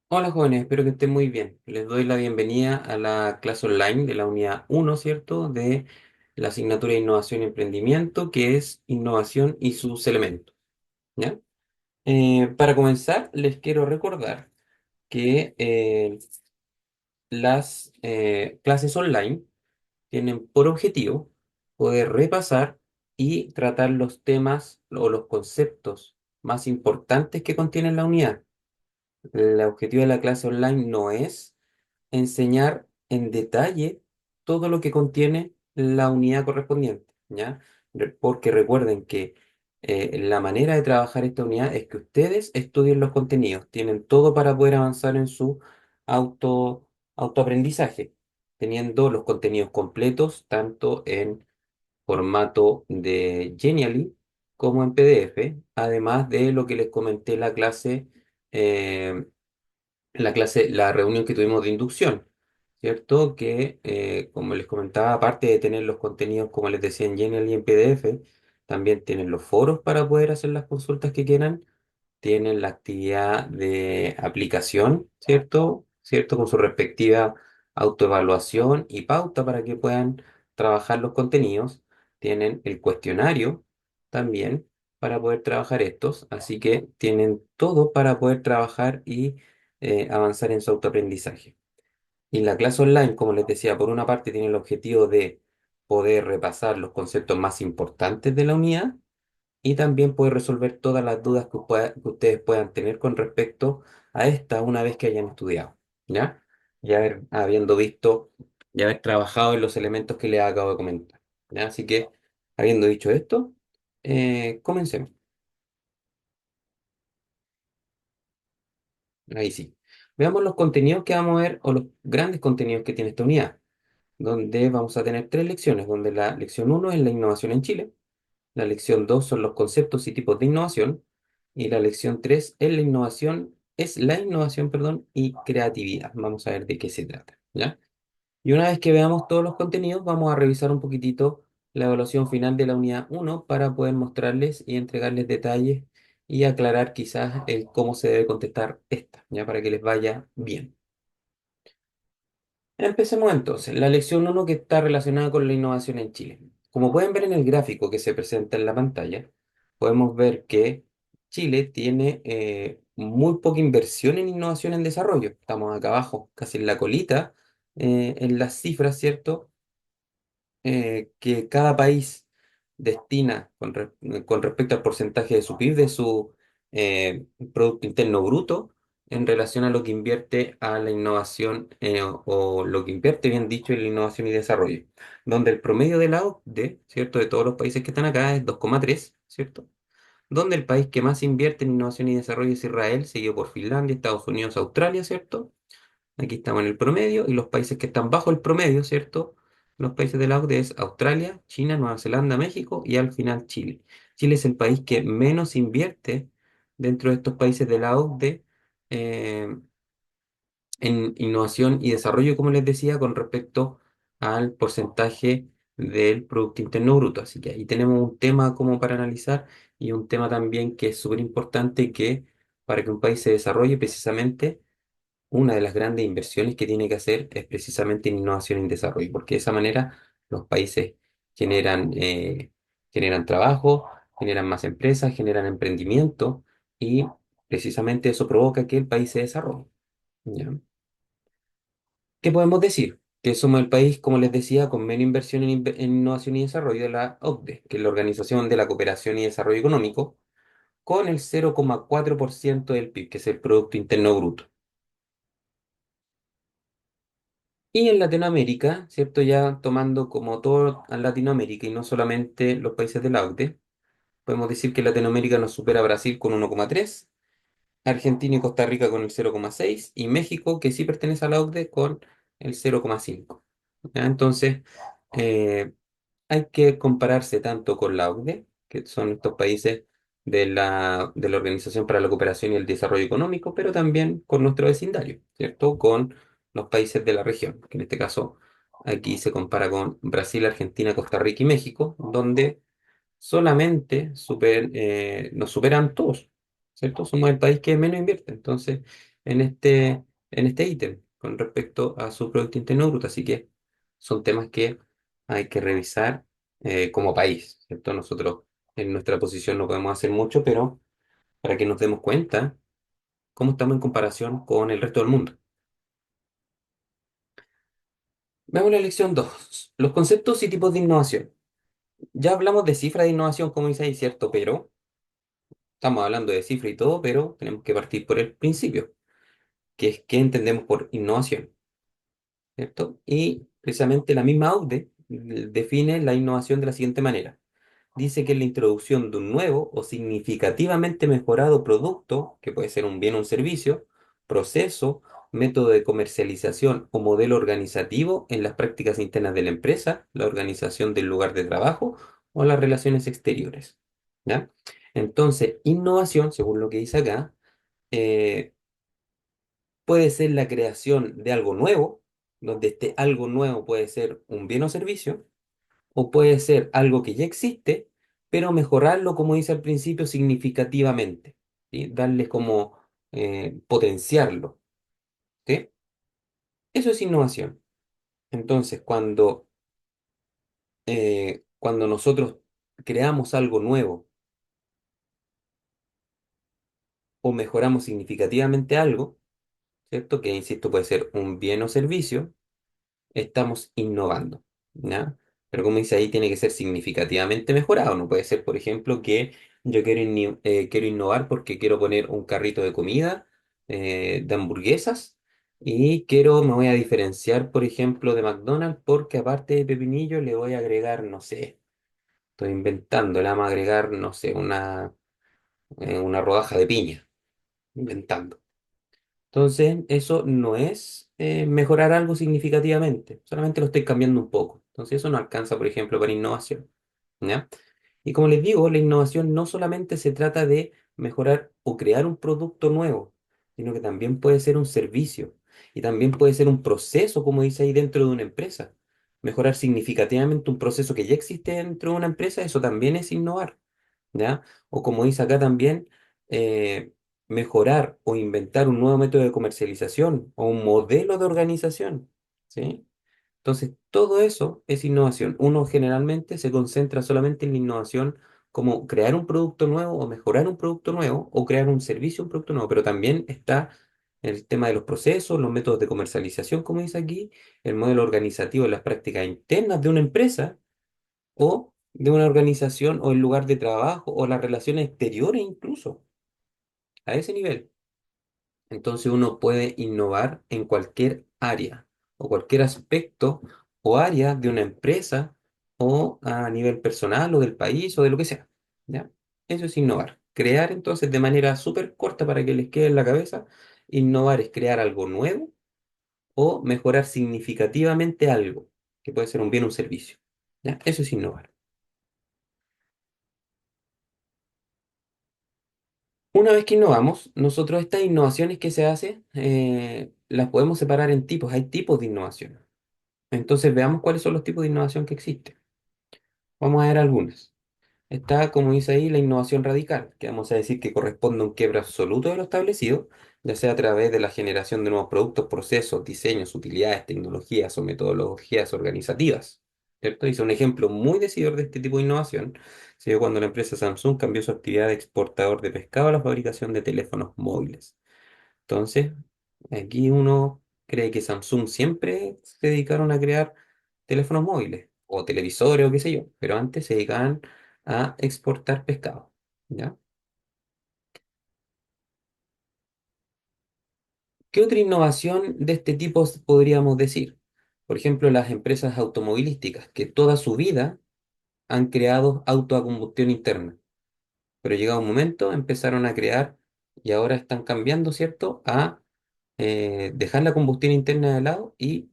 Hola jóvenes, espero que estén muy bien. Les doy la bienvenida a la clase online de la unidad uno, ¿cierto? De la asignatura de Innovación y Emprendimiento, que es Innovación y sus elementos, ¿ya? Para comenzar, les quiero recordar que las clases online tienen por objetivo poder repasar y tratar los temas o los conceptos más importantes que contiene la unidad. El objetivo de la clase online no es enseñar en detalle todo lo que contiene la unidad correspondiente, ¿ya? Porque recuerden que la manera de trabajar esta unidad es que ustedes estudien los contenidos, tienen todo para poder avanzar en su auto, autoaprendizaje, teniendo los contenidos completos tanto en formato de Genially como en PDF, además de lo que les comenté en eh, la reunión que tuvimos de inducción, ¿cierto? Que, como les comentaba, aparte de tener los contenidos, como les decía, en Genial y en PDF, también tienen los foros para poder hacer las consultas que quieran, tienen la actividad de aplicación, ¿cierto? ¿Cierto? Con su respectiva autoevaluación y pauta para que puedan trabajar los contenidos. Tienen el cuestionario también para poder trabajar estos, así que tienen todo para poder trabajar y avanzar en su autoaprendizaje. Y la clase online, como les decía, por una parte tiene el objetivo de poder repasar los conceptos más importantes de la unidad y también poder resolver todas las dudas que ustedes puedan tener con respecto a esta una vez que hayan estudiado, ¿ya? Habiendo visto, ya haber trabajado en los elementos que les acabo de comentar, ¿ya? Así que, habiendo dicho esto, comencemos. Ahí sí. Veamos los contenidos que vamos a ver, o los grandes contenidos que tiene esta unidad, donde vamos a tener tres lecciones, donde la lección uno es la innovación en Chile, la lección 2 son los conceptos y tipos de innovación, y la lección 3 es la innovación, perdón, y creatividad. Vamos a ver de qué se trata, ¿ya? Y una vez que veamos todos los contenidos, vamos a revisar un poquitito la evaluación final de la unidad uno para poder mostrarles y entregarles detalles y aclarar quizás el cómo se debe contestar esta, ya para que les vaya bien. Empecemos entonces. La lección uno que está relacionada con la innovación en Chile. Como pueden ver en el gráfico que se presenta en la pantalla, podemos ver que Chile tiene muy poca inversión en innovación en desarrollo. Estamos acá abajo, casi en la colita, en las cifras, ¿cierto? Que cada país destina con respecto al porcentaje de su PIB, de su Producto Interno Bruto, en relación a lo que invierte a la innovación o lo que invierte, bien dicho, en la innovación y desarrollo, donde el promedio de la OCDE, ¿cierto?, de todos los países que están acá es 2,3, ¿cierto? Donde el país que más invierte en innovación y desarrollo es Israel, seguido por Finlandia, Estados Unidos, Australia, ¿cierto? Aquí estamos en el promedio y los países que están bajo el promedio, ¿cierto? Los países de la OCDE es Australia, China, Nueva Zelanda, México y al final Chile. Chile es el país que menos invierte dentro de estos países de la OCDE en innovación y desarrollo, como les decía, con respecto al porcentaje del Producto Interno Bruto. Así que ahí tenemos un tema como para analizar y un tema también que es súper importante que para que un país se desarrolle precisamente una de las grandes inversiones que tiene que hacer es precisamente en innovación y desarrollo, porque de esa manera los países generan, generan trabajo, generan más empresas, generan emprendimiento y precisamente eso provoca que el país se desarrolle. ¿Ya? ¿Qué podemos decir? Que somos el país, como les decía, con menos inversión en innovación y desarrollo de la OCDE, que es la Organización de la Cooperación y Desarrollo Económico, con el 0,4% del PIB, que es el Producto Interno Bruto. Y en Latinoamérica, ¿cierto? Ya tomando como todo a Latinoamérica y no solamente los países de la OCDE, podemos decir que Latinoamérica nos supera a Brasil con 1,3, Argentina y Costa Rica con el 0,6 y México, que sí pertenece a la OCDE, con el 0,5. ¿Ya? Entonces, eh, hay que compararse tanto con la OCDE, que son estos países de la Organización para la Cooperación y el Desarrollo Económico, pero también con nuestro vecindario, ¿cierto? Con los países de la región, que en este caso aquí se compara con Brasil, Argentina, Costa Rica y México, donde solamente nos superan todos, ¿cierto? Somos el país que menos invierte. Entonces, en este ítem con respecto a su Producto Interno Bruto. Así que son temas que hay que revisar como país, ¿cierto? Nosotros en nuestra posición no podemos hacer mucho, pero para que nos demos cuenta cómo estamos en comparación con el resto del mundo. Veamos la lección 2. Los conceptos y tipos de innovación. Ya hablamos de cifras de innovación, como dice ahí, ¿cierto? Pero estamos hablando de cifra y todo, pero tenemos que partir por el principio, que es qué entendemos por innovación, ¿cierto? Y precisamente la misma AUDE define la innovación de la siguiente manera. Dice que es la introducción de un nuevo o significativamente mejorado producto, que puede ser un bien o un servicio, proceso, método de comercialización o modelo organizativo en las prácticas internas de la empresa, la organización del lugar de trabajo o las relaciones exteriores. ¿Ya? Entonces, innovación, según lo que dice acá, eh, puede ser la creación de algo nuevo, donde este algo nuevo puede ser un bien o servicio, o puede ser algo que ya existe, pero mejorarlo, como dice al principio, significativamente, ¿sí? Darle como potenciarlo, ¿sí? Eso es innovación. Entonces, cuando nosotros creamos algo nuevo o mejoramos significativamente algo, ¿cierto? Que, insisto, puede ser un bien o servicio, estamos innovando, ¿ya? Pero como dice ahí, tiene que ser significativamente mejorado. No puede ser, por ejemplo, que yo quiero innovar porque quiero poner un carrito de comida, de hamburguesas, y me voy a diferenciar, por ejemplo, de McDonald's porque aparte de pepinillo le voy a agregar, no sé, estoy inventando, le vamos a agregar, no sé, una rodaja de piña, inventando. Entonces, eso no es mejorar algo significativamente, solamente lo estoy cambiando un poco. Entonces, eso no alcanza, por ejemplo, para innovación, ¿ya? Y como les digo, la innovación no solamente se trata de mejorar o crear un producto nuevo, sino que también puede ser un servicio y también puede ser un proceso, como dice ahí, dentro de una empresa. Mejorar significativamente un proceso que ya existe dentro de una empresa, eso también es innovar. ¿Ya? O como dice acá también, eh, mejorar o inventar un nuevo método de comercialización o un modelo de organización, ¿sí? Entonces, todo eso es innovación. Uno generalmente se concentra solamente en la innovación como crear un producto nuevo o mejorar un producto nuevo o crear un servicio, un producto nuevo, pero también está el tema de los procesos, los métodos de comercialización, como dice aquí, el modelo organizativo, las prácticas internas de una empresa o de una organización o el lugar de trabajo o las relaciones exteriores incluso, a ese nivel. Entonces uno puede innovar en cualquier área o cualquier aspecto o área de una empresa o a nivel personal o del país o de lo que sea. ¿Ya? Eso es innovar. Crear entonces de manera súper corta para que les quede en la cabeza, innovar es crear algo nuevo o mejorar significativamente algo, que puede ser un bien o un servicio. ¿Ya? Eso es innovar. Una vez que innovamos, nosotros estas innovaciones que se hacen las podemos separar en tipos. Hay tipos de innovación. Entonces veamos cuáles son los tipos de innovación que existen. Vamos a ver algunas. Está, como dice ahí, la innovación radical, que vamos a decir que corresponde a un quiebre absoluto de lo establecido, ya sea a través de la generación de nuevos productos, procesos, diseños, utilidades, tecnologías o metodologías organizativas. ¿Cierto? Hice un ejemplo muy decidor de este tipo de innovación. Se dio cuando la empresa Samsung cambió su actividad de exportador de pescado a la fabricación de teléfonos móviles. Entonces, aquí uno cree que Samsung siempre se dedicaron a crear teléfonos móviles o televisores o qué sé yo, pero antes se dedicaban a exportar pescado, ¿ya? ¿Qué otra innovación de este tipo podríamos decir? Por ejemplo, las empresas automovilísticas, que toda su vida han creado autos a combustión interna, pero llegado un momento empezaron a crear y ahora están cambiando, ¿cierto?, a dejar la combustión interna de lado y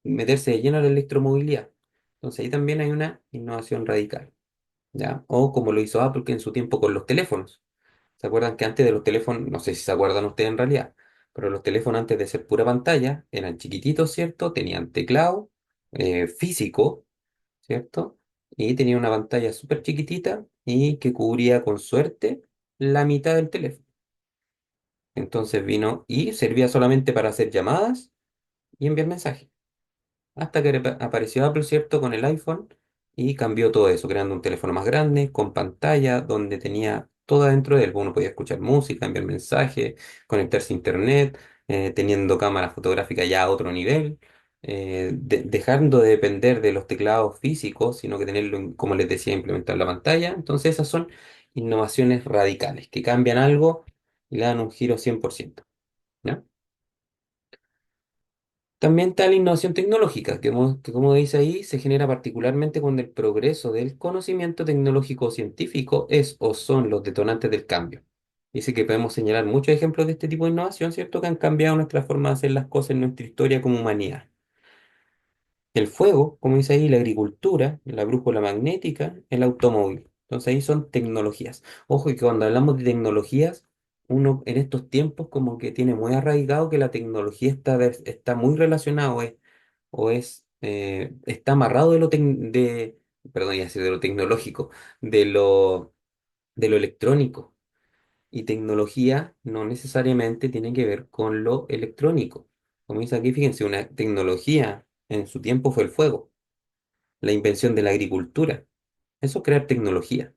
meterse de lleno a la electromovilidad. Entonces ahí también hay una innovación radical, ¿ya? O como lo hizo Apple que en su tiempo con los teléfonos. ¿Se acuerdan que antes de los teléfonos, no sé si se acuerdan ustedes en realidad, pero los teléfonos antes de ser pura pantalla eran chiquititos, ¿cierto? Tenían teclado físico, ¿cierto? Y tenía una pantalla súper chiquitita y que cubría con suerte la mitad del teléfono. Entonces vino y servía solamente para hacer llamadas y enviar mensajes. Hasta que apareció Apple, ¿cierto? Con el iPhone y cambió todo eso, creando un teléfono más grande, con pantalla, donde tenía todo dentro de él. Uno podía escuchar música, enviar mensajes, conectarse a internet, teniendo cámara fotográfica ya a otro nivel, dejando de depender de los teclados físicos, sino que tenerlo, como les decía, implementar en la pantalla. Entonces esas son innovaciones radicales, que cambian algo y le dan un giro 100%. ¿Ya? También está la innovación tecnológica, que como dice ahí, se genera particularmente cuando el progreso del conocimiento tecnológico o científico es o son los detonantes del cambio. Dice que podemos señalar muchos ejemplos de este tipo de innovación, ¿cierto? Que han cambiado nuestra forma de hacer las cosas en nuestra historia como humanidad. El fuego, como dice ahí, la agricultura, la brújula magnética, el automóvil. Entonces ahí son tecnologías. Ojo que cuando hablamos de tecnologías, uno en estos tiempos como que tiene muy arraigado que la tecnología está muy relacionada está amarrado perdón, ya decir de lo tecnológico, de lo electrónico. Y tecnología no necesariamente tiene que ver con lo electrónico. Como dice aquí, fíjense, una tecnología en su tiempo fue el fuego, la invención de la agricultura. Eso es crear tecnología.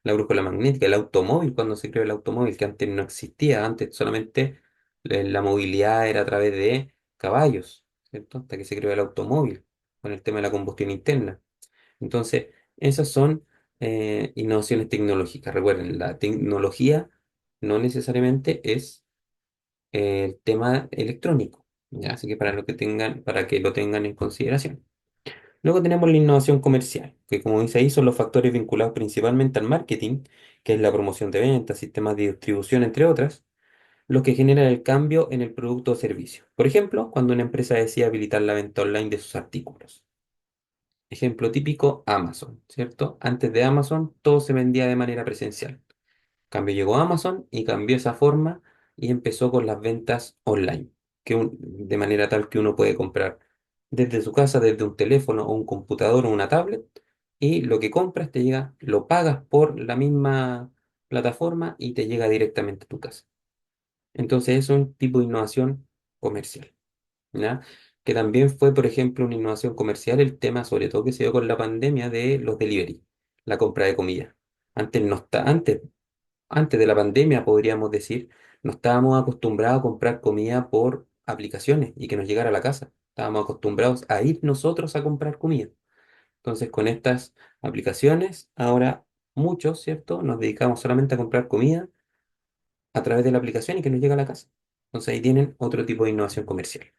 La brújula magnética, el automóvil, cuando se creó el automóvil, que antes no existía, antes solamente la movilidad era a través de caballos, ¿cierto? Hasta que se creó el automóvil, con el tema de la combustión interna. Entonces, esas son innovaciones tecnológicas. Recuerden, la tecnología no necesariamente es el tema electrónico, ¿ya? Así que para que lo tengan en consideración. Luego tenemos la innovación comercial, que como dice ahí son los factores vinculados principalmente al marketing, que es la promoción de ventas, sistemas de distribución, entre otras, los que generan el cambio en el producto o servicio. Por ejemplo, cuando una empresa decide habilitar la venta online de sus artículos. Ejemplo típico, Amazon, ¿cierto? Antes de Amazon todo se vendía de manera presencial. Cambio llegó Amazon y cambió esa forma y empezó con las ventas online, de manera tal que uno puede comprar desde su casa, desde un teléfono o un computador o una tablet, y lo que compras te llega, lo pagas por la misma plataforma y te llega directamente a tu casa. Entonces es un tipo de innovación comercial. ¿Ya? Que también fue, por ejemplo, una innovación comercial el tema, sobre todo que se dio con la pandemia de los delivery, la compra de comida. Antes no está, antes de la pandemia, podríamos decir, no estábamos acostumbrados a comprar comida por aplicaciones y que nos llegara a la casa. Estábamos acostumbrados a ir nosotros a comprar comida. Entonces, con estas aplicaciones, ahora muchos, ¿cierto? Nos dedicamos solamente a comprar comida a través de la aplicación y que nos llega a la casa. Entonces, ahí tienen otro tipo de innovación comercial.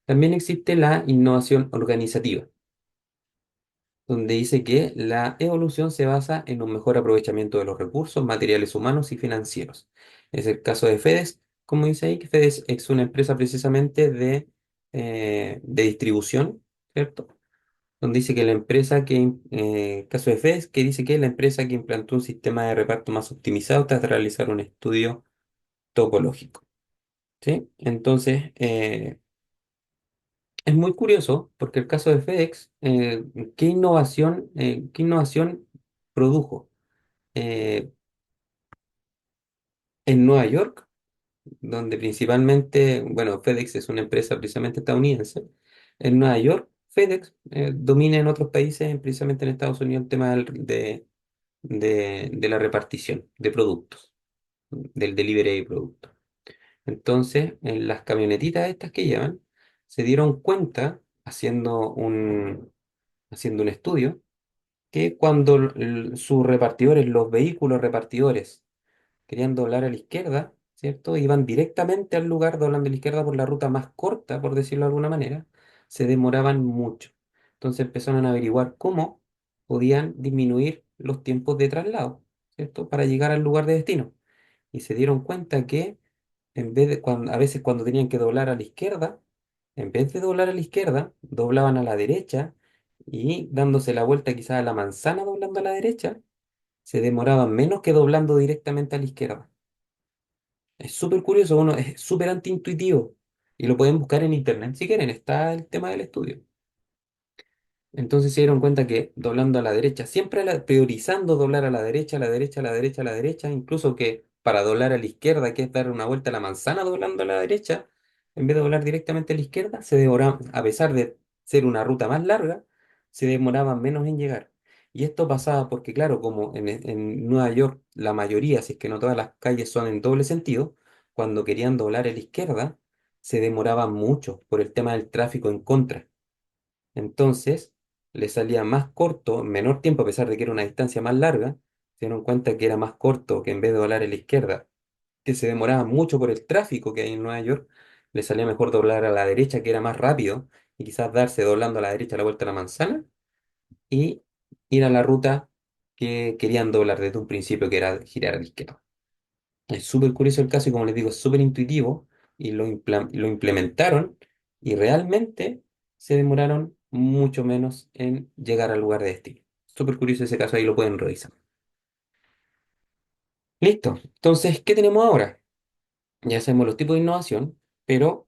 También existe la innovación organizativa, donde dice que la evolución se basa en un mejor aprovechamiento de los recursos materiales humanos y financieros. Es el caso de FedEx, como dice ahí, que FedEx es una empresa precisamente de distribución, ¿cierto? Donde dice que la empresa caso de FedEx, que dice que es la empresa que implantó un sistema de reparto más optimizado tras realizar un estudio topológico, ¿sí? Entonces, es muy curioso porque el caso de FedEx, qué innovación produjo? Eh, en Nueva York, donde principalmente, bueno, FedEx es una empresa precisamente estadounidense. En Nueva York, FedEx domina en otros países, precisamente en Estados Unidos, el tema de la repartición de productos, del delivery de productos. Entonces, en las camionetitas estas que llevan, se dieron cuenta, haciendo un estudio, que cuando sus repartidores, los vehículos repartidores, querían doblar a la izquierda, ¿cierto? Iban directamente al lugar doblando a la izquierda por la ruta más corta, por decirlo de alguna manera, se demoraban mucho. Entonces empezaron a averiguar cómo podían disminuir los tiempos de traslado, ¿cierto? Para llegar al lugar de destino. Y se dieron cuenta que a veces cuando tenían que doblar a la izquierda, en vez de doblar a la izquierda, doblaban a la derecha y dándose la vuelta quizás a la manzana doblando a la derecha, se demoraban menos que doblando directamente a la izquierda. Es súper curioso, es súper antiintuitivo y lo pueden buscar en internet si quieren, está el tema del estudio. Entonces se dieron cuenta que doblando a la derecha, priorizando doblar a la derecha, a la derecha, a la derecha, a la derecha, incluso que para doblar a la izquierda, que es dar una vuelta a la manzana doblando a la derecha, en vez de doblar directamente a la izquierda, se demoraba, a pesar de ser una ruta más larga, se demoraban menos en llegar. Y esto pasaba porque, claro, como en Nueva York la mayoría, si es que no todas las calles son en doble sentido, cuando querían doblar a la izquierda, se demoraban mucho por el tema del tráfico en contra. Entonces, le salía más corto, en menor tiempo, a pesar de que era una distancia más larga, se dieron cuenta que era más corto que en vez de doblar a la izquierda, que se demoraba mucho por el tráfico que hay en Nueva York, le salía mejor doblar a la derecha, que era más rápido, y quizás darse doblando a la derecha la vuelta a la manzana, y ir a la ruta que querían doblar desde un principio, que era girar a la izquierda. Es súper curioso el caso y como les digo, es súper intuitivo y lo implementaron y realmente se demoraron mucho menos en llegar al lugar de destino. Súper curioso ese caso, ahí lo pueden revisar. Listo. Entonces, ¿qué tenemos ahora? Ya sabemos los tipos de innovación, pero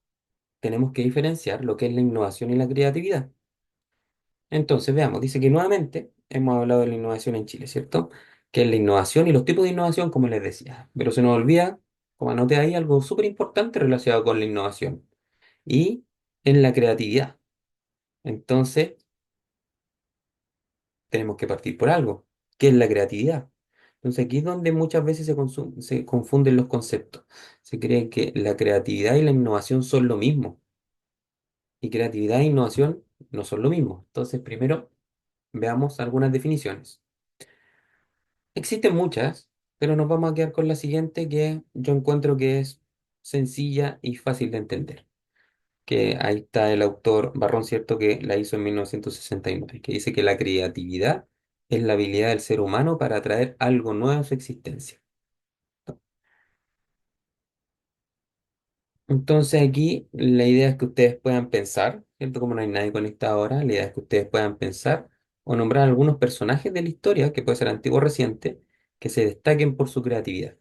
tenemos que diferenciar lo que es la innovación y la creatividad. Entonces, veamos, dice que nuevamente hemos hablado de la innovación en Chile, ¿cierto? Que es la innovación y los tipos de innovación, como les decía. Pero se nos olvida, como anoté ahí, algo súper importante relacionado con la innovación y en la creatividad. Entonces, tenemos que partir por algo, que es la creatividad. Entonces, aquí es donde muchas veces se confunden los conceptos. Se cree que la creatividad y la innovación son lo mismo, y creatividad e innovación no son lo mismo. Entonces, primero veamos algunas definiciones. Existen muchas, pero nos vamos a quedar con la siguiente que yo encuentro que es sencilla y fácil de entender. Que ahí está el autor Barrón, cierto, que la hizo en 1969, que dice que la creatividad es la habilidad del ser humano para atraer algo nuevo a su existencia. Entonces aquí la idea es que ustedes puedan pensar, ¿cierto? Como no hay nadie conectado ahora, la idea es que ustedes puedan pensar o nombrar algunos personajes de la historia, que puede ser antiguo o reciente, que se destaquen por su creatividad.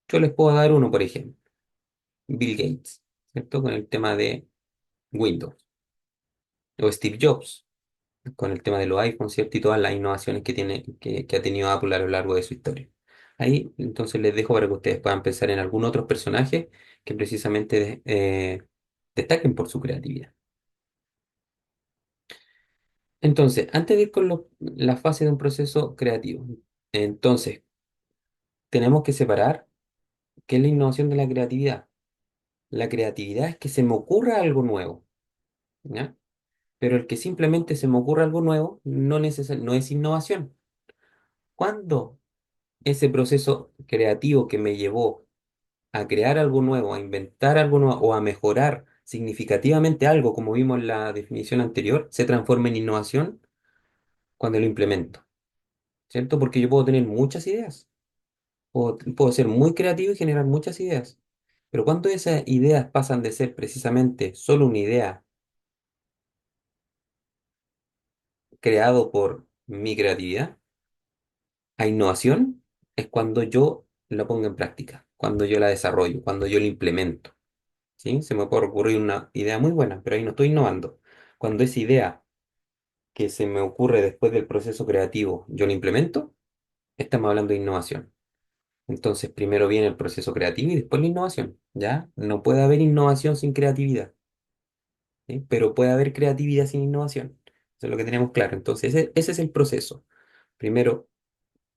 Yo les puedo dar uno, por ejemplo, Bill Gates, ¿cierto? Con el tema de Windows, o Steve Jobs con el tema de los iPhones, ¿cierto? Y todas las innovaciones que tiene, que ha tenido Apple a lo largo de su historia. Ahí, entonces, les dejo para que ustedes puedan pensar en algún otro personaje que precisamente destaquen por su creatividad. Entonces, antes de ir con la fase de un proceso creativo, entonces, tenemos que separar qué es la innovación de la creatividad. La creatividad es que se me ocurra algo nuevo, ¿ya? Pero el que simplemente se me ocurra algo nuevo no es innovación. ¿Cuándo ese proceso creativo que me llevó a crear algo nuevo, a inventar algo nuevo o a mejorar significativamente algo, como vimos en la definición anterior, se transforma en innovación cuando lo implemento, ¿cierto? Porque yo puedo tener muchas ideas, puedo ser muy creativo y generar muchas ideas, pero cuando esas ideas pasan de ser precisamente solo una idea creado por mi creatividad, a innovación es cuando yo la pongo en práctica, cuando yo la desarrollo, cuando yo la implemento. ¿Sí? Se me puede ocurrir una idea muy buena, pero ahí no estoy innovando. Cuando esa idea que se me ocurre después del proceso creativo yo la implemento, estamos hablando de innovación. Entonces, primero viene el proceso creativo y después la innovación, ¿ya? No puede haber innovación sin creatividad, ¿sí? Pero puede haber creatividad sin innovación. Eso es lo que tenemos claro. Entonces, ese es el proceso. Primero,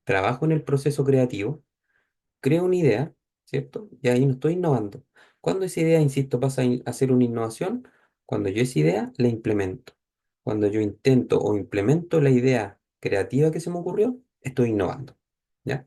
trabajo en el proceso creativo, creo una idea, ¿cierto? Y ahí no estoy innovando. Cuando esa idea, insisto, pasa a ser una innovación, cuando yo esa idea la implemento. Cuando yo intento o implemento la idea creativa que se me ocurrió, estoy innovando. ¿Ya?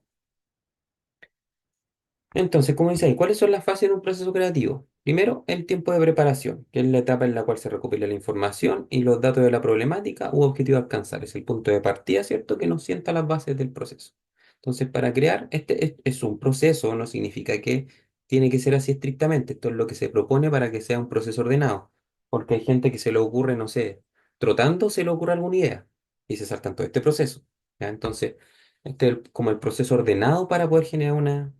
Entonces, como dice ahí, ¿cuáles son las fases de un proceso creativo? Primero, el tiempo de preparación, que es la etapa en la cual se recopila la información y los datos de la problemática u objetivo a alcanzar. Es el punto de partida, ¿cierto? Que nos sienta las bases del proceso. Entonces, para crear, este es un proceso, no significa que tiene que ser así estrictamente. Esto es lo que se propone para que sea un proceso ordenado. Porque hay gente que se le ocurre, no sé, trotando se le ocurre alguna idea y se saltan todo este proceso. ¿Ya? Entonces, este es como el proceso ordenado para poder generar una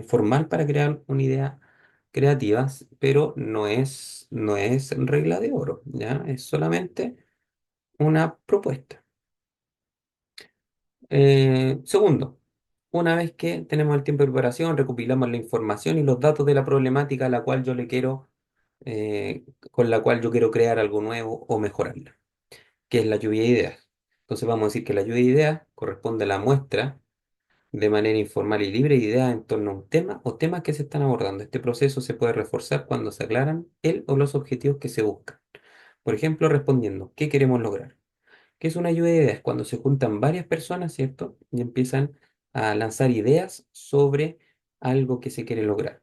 formal para crear una idea creativa, pero no es regla de oro, ¿ya? Es solamente una propuesta. Segundo, una vez que tenemos el tiempo de preparación, recopilamos la información y los datos de la problemática a la cual yo le quiero, eh, con la cual yo quiero crear algo nuevo o mejorarla, que es la lluvia de ideas. Entonces vamos a decir que la lluvia de ideas corresponde a la muestra de manera informal y libre de ideas en torno a un tema o temas que se están abordando. Este proceso se puede reforzar cuando se aclaran el o los objetivos que se buscan. Por ejemplo, respondiendo, ¿qué queremos lograr? ¿Qué es una lluvia de ideas? Cuando se juntan varias personas, ¿cierto? Y empiezan a lanzar ideas sobre algo que se quiere lograr.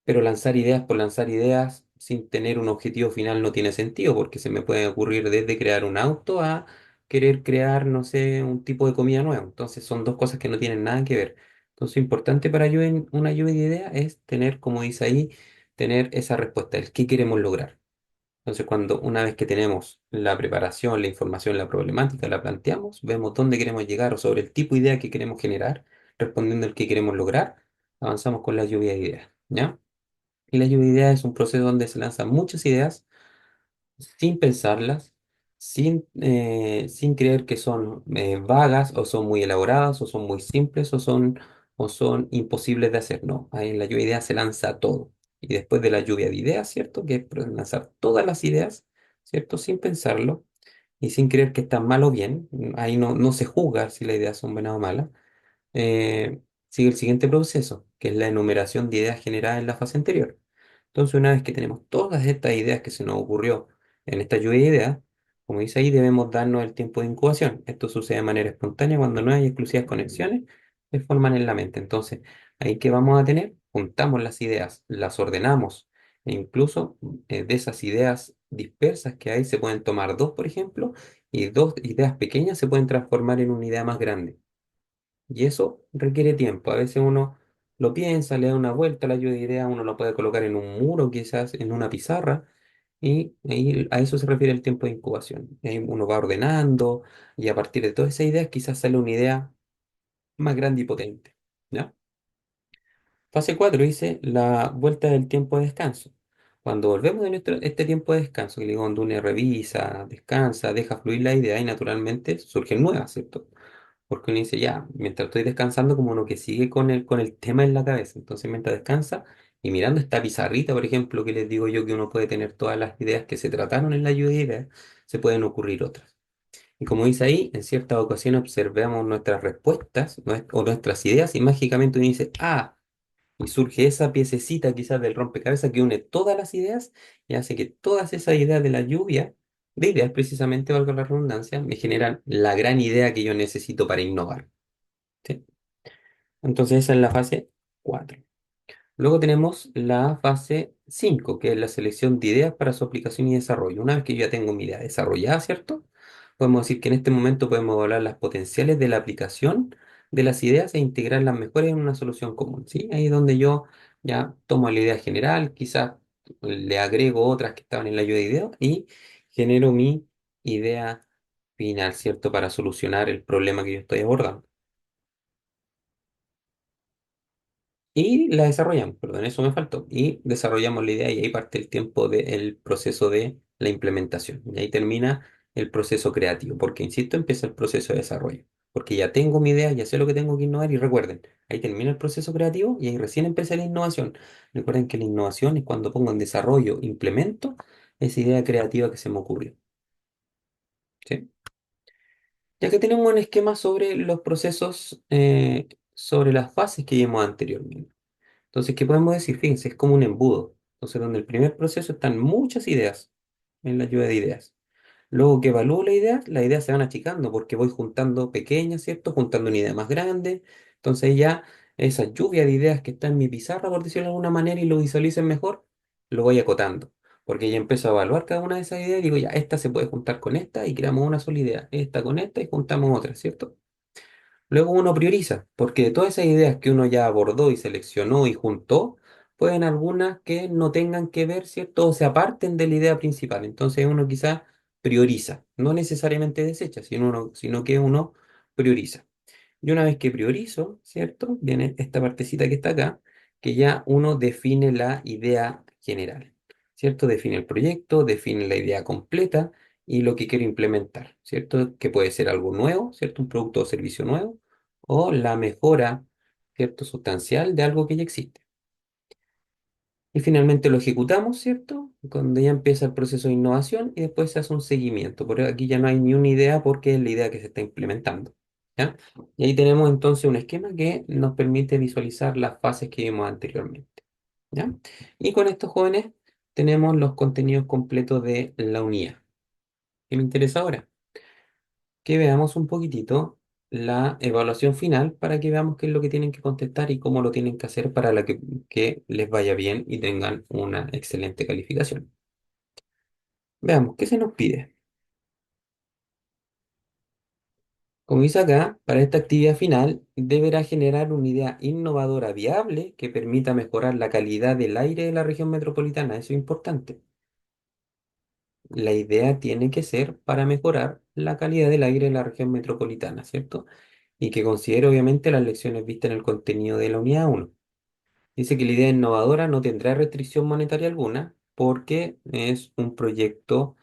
Pero lanzar ideas por lanzar ideas sin tener un objetivo final no tiene sentido, porque se me puede ocurrir desde crear un auto a querer crear, no sé, un tipo de comida nueva. Entonces son dos cosas que no tienen nada que ver. Entonces, importante para una lluvia de ideas es tener, como dice ahí, tener esa respuesta, el qué queremos lograr. Entonces, cuando una vez que tenemos la preparación, la información, la problemática, la planteamos, vemos dónde queremos llegar o sobre el tipo de idea que queremos generar, respondiendo al que queremos lograr, avanzamos con la lluvia de ideas, ¿ya? Y la lluvia de ideas es un proceso donde se lanzan muchas ideas sin pensarlas, sin creer que son vagas o son muy elaboradas o son muy simples o son imposibles de hacer. No, ahí en la lluvia de ideas se lanza todo. Y después de la lluvia de ideas, ¿cierto? Que es lanzar todas las ideas, ¿cierto? Sin pensarlo y sin creer que están mal o bien. Ahí no se juzga si las ideas son buenas o malas. eh, Sigue el siguiente proceso, que es la enumeración de ideas generadas en la fase anterior. Entonces, una vez que tenemos todas estas ideas que se nos ocurrió en esta lluvia de ideas, como dice ahí, debemos darnos el tiempo de incubación. Esto sucede de manera espontánea cuando no hay exclusivas conexiones que forman en la mente. Entonces, ahí que vamos a tener, juntamos las ideas, las ordenamos, e incluso de esas ideas dispersas que hay, se pueden tomar dos, por ejemplo, y dos ideas pequeñas se pueden transformar en una idea más grande. Y eso requiere tiempo. A veces uno lo piensa, le da una vuelta a la lluvia de ideas, uno lo puede colocar en un muro, quizás en una pizarra, y ahí a eso se refiere el tiempo de incubación. Y ahí uno va ordenando, y a partir de todas esas ideas quizás sale una idea más grande y potente. ¿Ya? Fase 4 dice la vuelta del tiempo de descanso. Cuando volvemos de este tiempo de descanso, que digo, donde uno revisa, descansa, deja fluir la idea y naturalmente surgen nuevas, ¿cierto? Porque uno dice, ya, mientras estoy descansando, como uno que sigue con el tema en la cabeza. Entonces, mientras descansa y mirando esta pizarrita, por ejemplo, que les digo yo que uno puede tener todas las ideas que se trataron en la lluvia de ideas, se pueden ocurrir otras. Y como dice ahí, en ciertas ocasiones observamos nuestras respuestas o nuestras ideas y mágicamente uno dice, ah, y surge esa piececita quizás del rompecabezas que une todas las ideas y hace que todas esas ideas de la lluvia, de ideas precisamente, valga la redundancia, me generan la gran idea que yo necesito para innovar. ¿Sí? Entonces esa es la fase 4. Luego tenemos la fase 5 que es la selección de ideas para su aplicación y desarrollo. Una vez que yo ya tengo mi idea desarrollada, ¿cierto? Podemos decir que en este momento podemos evaluar las potenciales de la aplicación de las ideas e integrar las mejores en una solución común, ¿sí? Ahí es donde yo ya tomo la idea general, quizás le agrego otras que estaban en la lluvia de ideas y genero mi idea final, ¿cierto? Para solucionar el problema que yo estoy abordando. Y la desarrollamos, perdón, eso me faltó. Y desarrollamos la idea y ahí parte el tiempo del proceso de la implementación. Y ahí termina el proceso creativo, porque, insisto, empieza el proceso de desarrollo. Porque ya tengo mi idea, ya sé lo que tengo que innovar y recuerden, ahí termina el proceso creativo y ahí recién empieza la innovación. Recuerden que la innovación es cuando pongo en desarrollo, implemento esa idea creativa que se me ocurrió. ¿Sí? Ya que tenemos un esquema sobre los procesos, sobre las fases que vimos anteriormente. Entonces, ¿qué podemos decir? Fíjense, es como un embudo. Entonces, donde el primer proceso están muchas ideas en la lluvia de ideas. Luego que evalúo las ideas se van achicando porque voy juntando pequeñas, ¿cierto? Juntando una idea más grande. Entonces ya esa lluvia de ideas que está en mi pizarra, por decirlo de alguna manera, y lo visualicen mejor, lo voy acotando. Porque ya empiezo a evaluar cada una de esas ideas y digo, ya, esta se puede juntar con esta y creamos una sola idea. Esta con esta y juntamos otra, ¿cierto? Luego uno prioriza, porque de todas esas ideas que uno ya abordó y seleccionó y juntó, pueden algunas que no tengan que ver, ¿cierto? O se aparten de la idea principal. Entonces uno quizá prioriza, no necesariamente desecha, sino que uno prioriza. Y una vez que priorizo, ¿cierto? Viene esta partecita que está acá, que ya uno define la idea general, ¿cierto? Define el proyecto, define la idea completa y lo que quiero implementar, ¿cierto? Que puede ser algo nuevo, ¿cierto? Un producto o servicio nuevo, o la mejora, ¿cierto? Sustancial de algo que ya existe. Y finalmente lo ejecutamos, ¿cierto? Cuando ya empieza el proceso de innovación y después se hace un seguimiento. Por aquí ya no hay ni una idea porque es la idea que se está implementando. ¿Ya? Y ahí tenemos entonces un esquema que nos permite visualizar las fases que vimos anteriormente. ¿Ya? Y con estos jóvenes tenemos los contenidos completos de la unidad. ¿Qué me interesa ahora? Que veamos un poquitito la evaluación final para que veamos qué es lo que tienen que contestar y cómo lo tienen que hacer para que les vaya bien y tengan una excelente calificación. Veamos, ¿qué se nos pide? Como dice acá, para esta actividad final deberá generar una idea innovadora viable que permita mejorar la calidad del aire de la región metropolitana. Eso es importante. La idea tiene que ser para mejorar la calidad del aire de la región metropolitana, ¿cierto? Y que considere obviamente las lecciones vistas en el contenido de la unidad uno. Dice que la idea innovadora no tendrá restricción monetaria alguna porque es un proyecto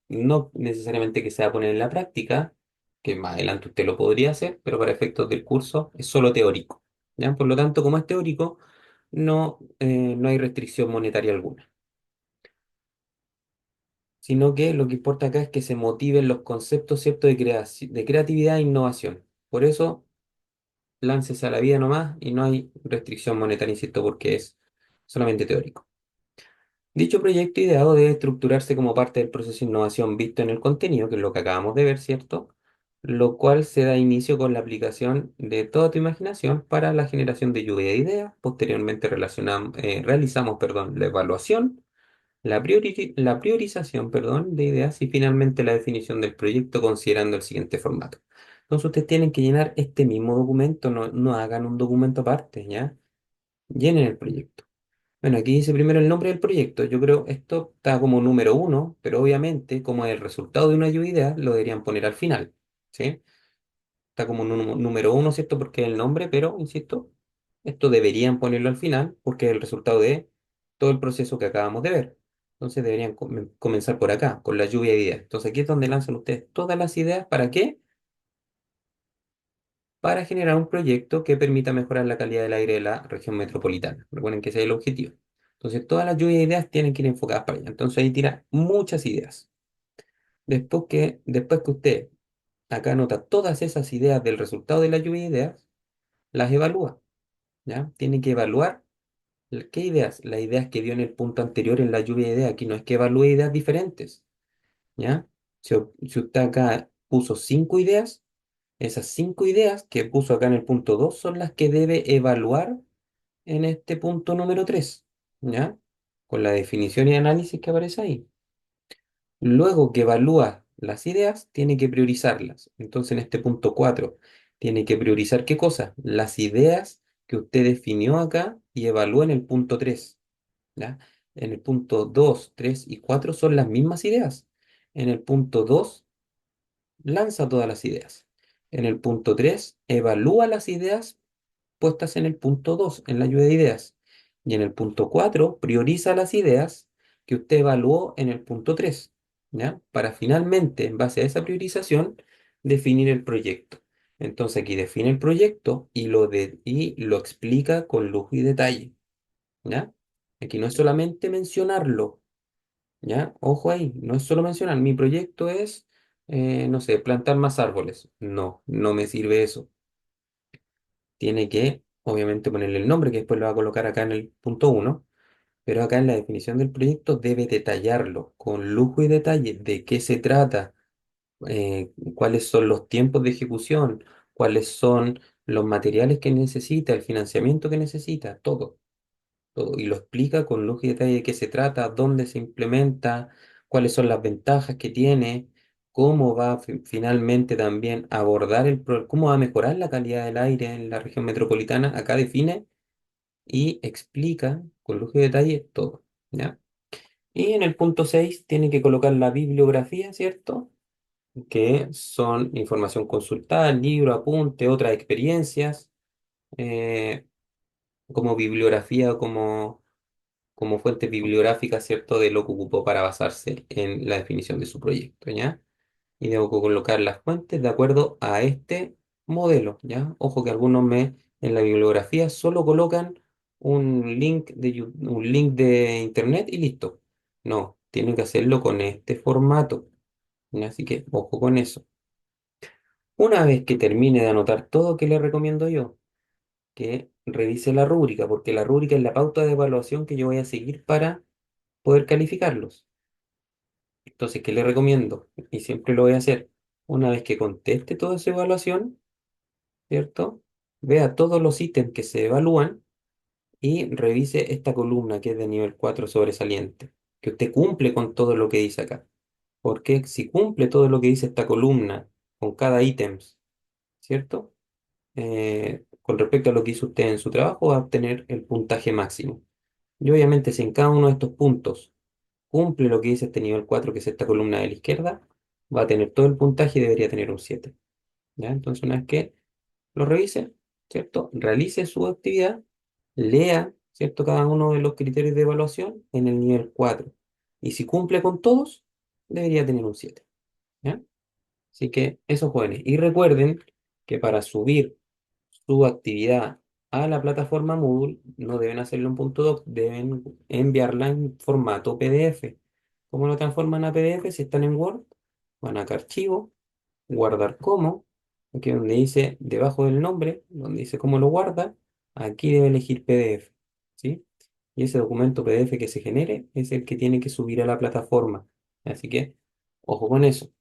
no necesariamente que se va a poner en la práctica, que más adelante usted lo podría hacer, pero para efectos del curso es solo teórico. ¿Ya? Por lo tanto, como es teórico, no hay restricción monetaria alguna, sino que lo que importa acá es que se motiven los conceptos, ¿cierto?, de creatividad e innovación. Por eso, láncese a la vida nomás y no hay restricción monetaria, insisto, porque es solamente teórico. Dicho proyecto ideado debe estructurarse como parte del proceso de innovación visto en el contenido, que es lo que acabamos de ver, ¿cierto? Lo cual se da inicio con la aplicación de toda tu imaginación para la generación de lluvia de ideas. Posteriormente realizamos, perdón, la evaluación, la priorización, perdón, de ideas y finalmente la definición del proyecto considerando el siguiente formato. Entonces ustedes tienen que llenar este mismo documento, no hagan un documento aparte, ¿ya? Llenen el proyecto. Bueno, aquí dice primero el nombre del proyecto. Yo creo esto está como número uno, pero obviamente como el resultado de una lluvia de ideas lo deberían poner al final, ¿sí? Está como número uno, ¿cierto? Porque es el nombre, pero, insisto, esto deberían ponerlo al final porque es el resultado de todo el proceso que acabamos de ver. Entonces deberían comenzar por acá, con la lluvia de ideas. Entonces aquí es donde lanzan ustedes todas las ideas. ¿Para qué? Para generar un proyecto que permita mejorar la calidad del aire de la región metropolitana. Recuerden que ese es el objetivo. Entonces, todas las lluvias de ideas tienen que ir enfocadas para allá. Entonces, ahí tira muchas ideas. Después que usted acá anota todas esas ideas del resultado de la lluvia de ideas, las evalúa, ¿ya? Tiene que evaluar qué ideas, las ideas que dio en el punto anterior en la lluvia de ideas. Aquí no es que evalúe ideas diferentes, ¿ya? Si usted acá puso 5 ideas, esas 5 ideas que puso acá en el punto 2 son las que debe evaluar en este punto número 3, ¿ya? Con la definición y análisis que aparece ahí. Luego que evalúa las ideas, tiene que priorizarlas. Entonces, en este punto 4 tiene que priorizar ¿qué cosa? Las ideas que usted definió acá y evalúa en el punto 3, ¿ya? En el punto 2, 3 y 4 son las mismas ideas. En el punto 2 lanza todas las ideas. En el punto 3 evalúa las ideas puestas en el punto 2 en la lluvia de ideas. Y en el punto 4 prioriza las ideas que usted evaluó en el punto 3, ¿ya? Para finalmente, en base a esa priorización, definir el proyecto. Entonces aquí define el proyecto y lo explica con lujo y detalle, ¿ya? Aquí no es solamente mencionarlo, ¿ya? Ojo ahí, no es solo mencionar, mi proyecto es, no sé, plantar más árboles. No, no me sirve eso. Tiene que, obviamente, ponerle el nombre que después lo va a colocar acá en el punto uno, pero acá en la definición del proyecto debe detallarlo con lujo y detalle de qué se trata, cuáles son los tiempos de ejecución, cuáles son los materiales que necesita, el financiamiento que necesita, todo. Y lo explica con lujo y detalle de qué se trata, dónde se implementa, cuáles son las ventajas que tiene, cómo va finalmente también a abordar cómo va a mejorar la calidad del aire en la región metropolitana. Acá define y explica con lujo y detalle todo, ¿ya? Y en el punto 6 tiene que colocar la bibliografía, ¿cierto? Que son información consultada, libro, apunte, otras experiencias, eh, como bibliografía o como fuente bibliográfica, ¿cierto? De lo que ocupó para basarse en la definición de su proyecto, ¿ya? Y debo colocar las fuentes de acuerdo a este modelo, ¿ya? Ojo que algunos me en la bibliografía solo colocan un link de internet y listo. No, tienen que hacerlo con este formato. Así que ojo con eso. Una vez que termine de anotar todo, que le recomiendo yo, que revise la rúbrica, porque la rúbrica es la pauta de evaluación que yo voy a seguir para poder calificarlos. Entonces, ¿qué le recomiendo? Y siempre lo voy a hacer. Una vez que conteste toda esa evaluación, ¿cierto? Vea todos los ítems que se evalúan y revise esta columna que es de nivel 4 sobresaliente, que usted cumple con todo lo que dice acá. Porque si cumple todo lo que dice esta columna con cada ítem, ¿cierto? Con respecto a lo que hizo usted en su trabajo, va a obtener el puntaje máximo. Y obviamente, si en cada uno de estos puntos cumple lo que dice este nivel 4 que es esta columna de la izquierda, va a tener todo el puntaje y debería tener un 7. ¿Ya? Entonces, una vez que lo revise, ¿cierto? Realice su actividad, lea, ¿cierto? Cada uno de los criterios de evaluación en el nivel 4. Y si cumple con todos, debería tener un 7. ¿Ya? Así que eso, jóvenes. Y recuerden que para subir su actividad a la plataforma Moodle no deben hacerlo en punto doc, deben enviarla en formato PDF. ¿Cómo lo transforman a PDF? Si están en Word, van acá a archivo, guardar como, aquí donde dice debajo del nombre, donde dice cómo lo guarda, aquí debe elegir PDF, ¿sí? Y ese documento PDF que se genere es el que tiene que subir a la plataforma. Así que, ojo con eso.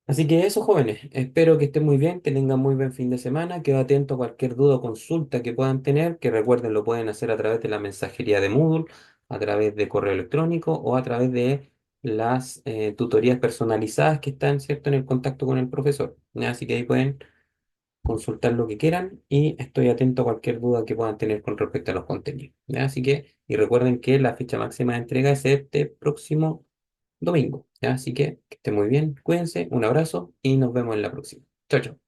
Así que eso, jóvenes, espero que estén muy bien, que tengan muy buen fin de semana, quedo atento a cualquier duda o consulta que puedan tener, que recuerden lo pueden hacer a través de la mensajería de Moodle, a través de correo electrónico o a través de las tutorías personalizadas que están, ¿cierto?, en el contacto con el profesor. ¿Ya? Así que ahí pueden consultar lo que quieran y estoy atento a cualquier duda que puedan tener con respecto a los contenidos. ¿Ya? Así que, y recuerden que la fecha máxima de entrega es este próximo domingo. ¿Ya? Así que esté muy bien, cuídense, un abrazo y nos vemos en la próxima. Chao, chao.